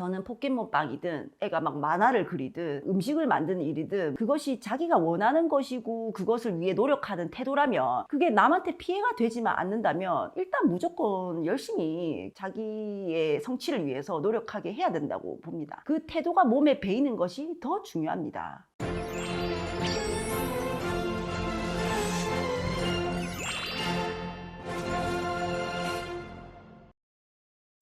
저는 포켓몬빵이든 애가 막 만화를 그리든 음식을 만드는 일이든 그것이 자기가 원하는 것이고 그것을 위해 노력하는 태도라면, 그게 남한테 피해가 되지만 않는다면 일단 무조건 열심히 자기의 성취를 위해서 노력하게 해야 된다고 봅니다. 그 태도가 몸에 배이는 것이 더 중요합니다.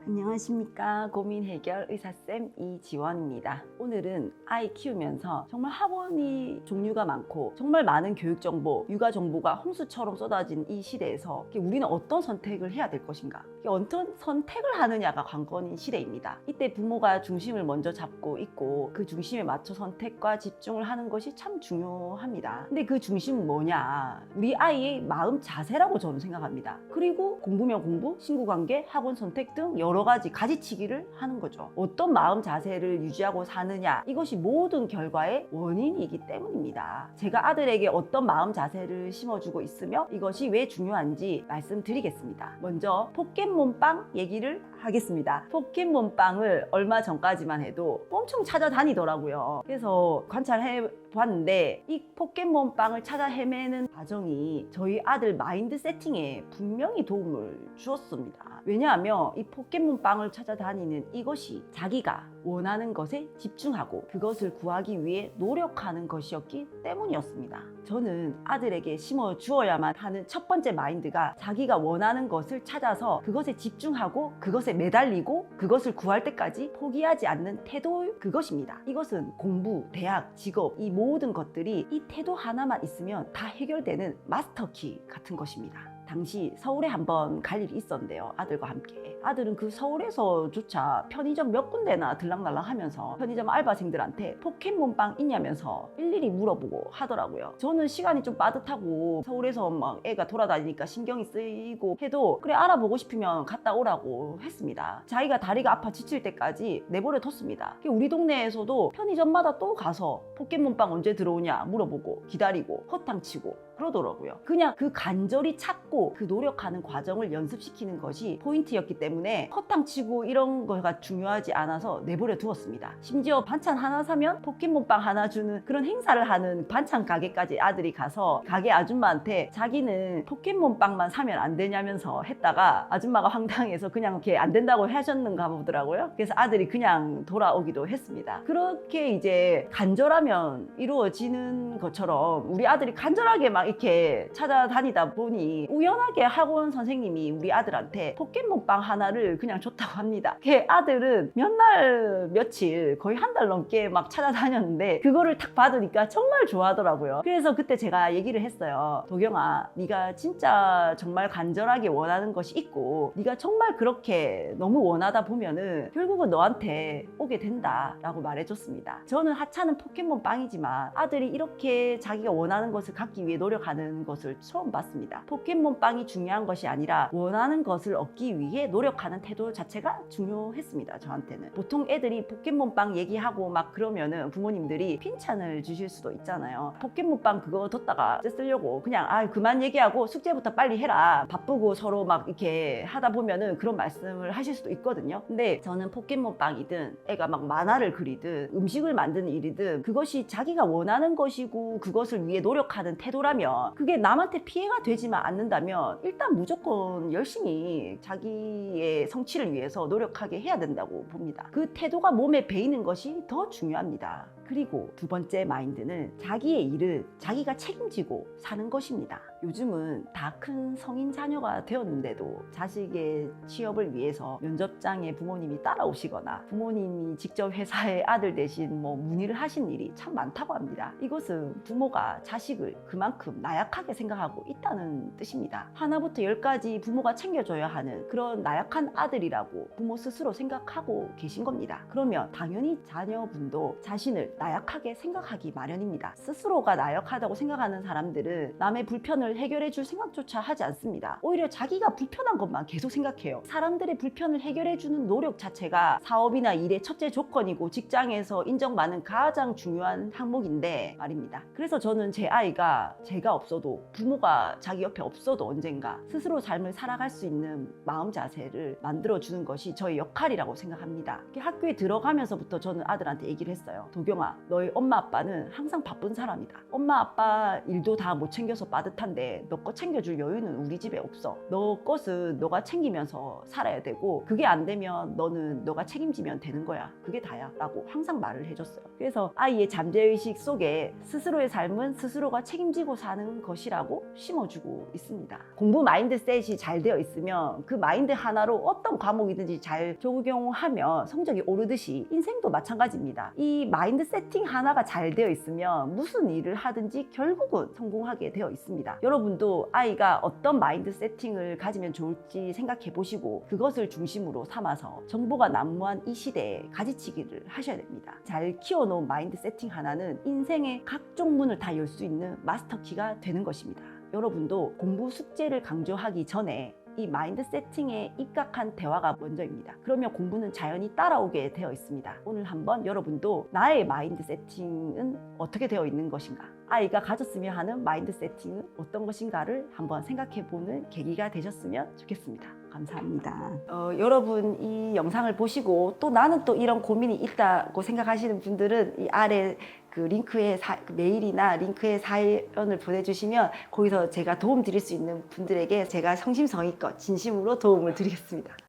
안녕하십니까. 고민 해결 의사쌤 이지원입니다. 오늘은 아이 키우면서 정말 학원이 종류가 많고 정말 많은 교육 정보, 육아 정보가 홍수처럼 쏟아진 이 시대에서 우리는 어떤 선택을 해야 될 것인가, 어떤 선택을 하느냐가 관건인 시대입니다. 이때 부모가 중심을 먼저 잡고 있고 그 중심에 맞춰 선택과 집중을 하는 것이 참 중요합니다. 근데 그 중심은 뭐냐? 우리 아이의 마음 자세라고 저는 생각합니다. 그리고 공부면 공부, 친구관계, 학원 선택 등 여러 가지 가지치기를 하는 거죠. 어떤 마음 자세를 유지하고 사느냐, 이것이 모든 결과의 원인이기 때문입니다. 제가 아들에게 어떤 마음 자세를 심어주고 있으며 이것이 왜 중요한지 말씀드리겠습니다. 먼저 포켓몬빵 얘기를 하겠습니다. 포켓몬빵을 얼마 전까지만 해도 엄청 찾아다니더라고요. 그래서 관찰해 봤는데 이 포켓몬빵을 찾아 헤매는 과정이 저희 아들 마인드 세팅에 분명히 도움을 주었습니다. 왜냐하면 이 포켓몬빵을 찾아다니는 이것이 자기가 원하는 것에 집중하고 그것을 구하기 위해 노력하는 것이었기 때문이었습니다. 저는 아들에게 심어주어야만 하는 첫 번째 마인드가 자기가 원하는 것을 찾아서 그것에 집중하고 그것에 매달리고 그것을 구할 때까지 포기하지 않는 태도, 그것입니다. 이것은 공부, 대학, 직업, 이 모든 것들이 이 태도 하나만 있으면 다 해결되는 마스터키 같은 것입니다. 당시 서울에 한번 갈 일이 있었는데요, 아들과 함께. 아들은 그 서울에서조차 편의점 몇 군데나 들락날락 하면서 편의점 알바생들한테 포켓몬빵 있냐면서 일일이 물어보고 하더라고요. 저는 시간이 좀 빠듯하고 서울에서 막 애가 돌아다니니까 신경이 쓰이고 해도 그래, 알아보고 싶으면 갔다 오라고 했습니다. 자기가 다리가 아파 지칠 때까지 내버려 뒀습니다. 우리 동네에서도 편의점마다 또 가서 포켓몬빵 언제 들어오냐 물어보고 기다리고 허탕치고 그러더라고요. 그냥 그 간절히 찾고 그 노력하는 과정을 연습시키는 것이 포인트였기 때문에 허탕치고 이런 거가 중요하지 않아서 내버려 두었습니다. 심지어 반찬 하나 사면 포켓몬빵 하나 주는 그런 행사를 하는 반찬 가게까지 아들이 가서 가게 아줌마한테 자기는 포켓몬빵만 사면 안 되냐면서 했다가 아줌마가 황당해서 그냥 이렇게 안 된다고 하셨는가 보더라고요. 그래서 아들이 그냥 돌아오기도 했습니다. 그렇게 이제 간절하면 이루어지는 것처럼 우리 아들이 간절하게 막 이렇게 찾아다니다 보니 우연하게 학원 선생님이 우리 아들한테 포켓몬빵 하나를 그냥 줬다고 합니다. 아들은 몇 날 며칠 거의 한 달 넘게 막 찾아다녔는데 그거를 탁 받으니까 정말 좋아하더라고요. 그래서 그때 제가 얘기를 했어요. 도경아, 네가 진짜 정말 간절하게 원하는 것이 있고 네가 정말 그렇게 너무 원하다 보면은 결국은 너한테 오게 된다 라고 말해줬습니다. 저는 하찮은 포켓몬빵이지만 아들이 이렇게 자기가 원하는 것을 갖기 위해 노력하는 것을 처음 봤습니다. 포켓몬빵이 중요한 것이 아니라 원하는 것을 얻기 위해 노력하는 태도 자체가 중요했습니다. 저한테는. 보통 애들이 포켓몬빵 얘기하고 막 그러면은 부모님들이 핀찬을 주실 수도 있잖아요. 포켓몬빵 그거 뒀다가 쓰려고 그냥 그만 얘기하고 숙제부터 빨리 해라, 바쁘고 서로 막 이렇게 하다 보면은 그런 말씀을 하실 수도 있거든요. 근데 저는 포켓몬빵이든 애가 막 만화를 그리든 음식을 만드는 일이든 그것이 자기가 원하는 것이고 그것을 위해 노력하는 태도라면, 그게 남한테 피해가 되지만 않는다면 일단 무조건 열심히 자기의 성취를 위해서 노력하게 해야 된다고 봅니다. 그 태도가 몸에 배이는 것이 더 중요합니다. 그리고 두 번째 마인드는 자기의 일을 자기가 책임지고 사는 것입니다. 요즘은 다 큰 성인 자녀가 되었는데도 자식의 취업을 위해서 면접장에 부모님이 따라오시거나 부모님이 직접 회사에 아들 대신 문의를 하신 일이 참 많다고 합니다. 이것은 부모가 자식을 그만큼 나약하게 생각하고 있다는 뜻입니다. 하나부터 10까지 부모가 챙겨줘야 하는 그런 나약한 아들이라고 부모 스스로 생각하고 계신 겁니다. 그러면 당연히 자녀분도 자신을 나약하게 생각하기 마련입니다. 스스로가 나약하다고 생각하는 사람들은 남의 불편을 해결해 줄 생각조차 하지 않습니다. 오히려 자기가 불편한 것만 계속 생각해요. 사람들의 불편을 해결해 주는 노력 자체가 사업이나 일의 첫째 조건이고 직장에서 인정받는 가장 중요한 항목인데 말입니다. 그래서 저는 제 아이가 제가 없어도, 부모가 자기 옆에 없어도 너도 언젠가 스스로 삶을 살아갈 수 있는 마음 자세를 만들어주는 것이 저의 역할이라고 생각합니다. 학교에 들어가면서부터 저는 아들한테 얘기를 했어요. 도경아, 너희 엄마 아빠는 항상 바쁜 사람이다. 엄마 아빠 일도 다 못 챙겨서 빠듯한데 너 거 챙겨줄 여유는 우리 집에 없어. 너 것은 너가 챙기면서 살아야 되고 그게 안 되면 너는 너가 책임지면 되는 거야. 그게 다야 라고 항상 말을 해줬어요. 그래서 아이의 잠재의식 속에 스스로의 삶은 스스로가 책임지고 사는 것이라고 심어주고 있습니다. 공부 마인드셋이 잘 되어 있으면 그 마인드 하나로 어떤 과목이든지 잘 적용하면 성적이 오르듯이 인생도 마찬가지입니다. 이 마인드 세팅 하나가 잘 되어 있으면 무슨 일을 하든지 결국은 성공하게 되어 있습니다. 여러분도 아이가 어떤 마인드 세팅을 가지면 좋을지 생각해 보시고 그것을 중심으로 삼아서 정보가 난무한 이 시대에 가지치기를 하셔야 됩니다. 잘 키워놓은 마인드 세팅 하나는 인생의 각종 문을 다 열 수 있는 마스터키가 되는 것입니다. 여러분도 공부 숙제를 강조하기 전에 이 마인드 세팅에 입각한 대화가 먼저입니다. 그러면 공부는 자연히 따라오게 되어 있습니다. 오늘 한번 여러분도 나의 마인드 세팅은 어떻게 되어 있는 것인가, 아이가 가졌으면 하는 마인드 세팅은 어떤 것인가를 한번 생각해보는 계기가 되셨으면 좋겠습니다. 감사합니다. 여러분 이 영상을 보시고 또 나는 또 이런 고민이 있다고 생각하시는 분들은 이 아래 그 링크에 메일이나 링크에 사연을 보내주시면 거기서 제가 도움 드릴 수 있는 분들에게 제가 성심성의껏 진심으로 도움을 드리겠습니다.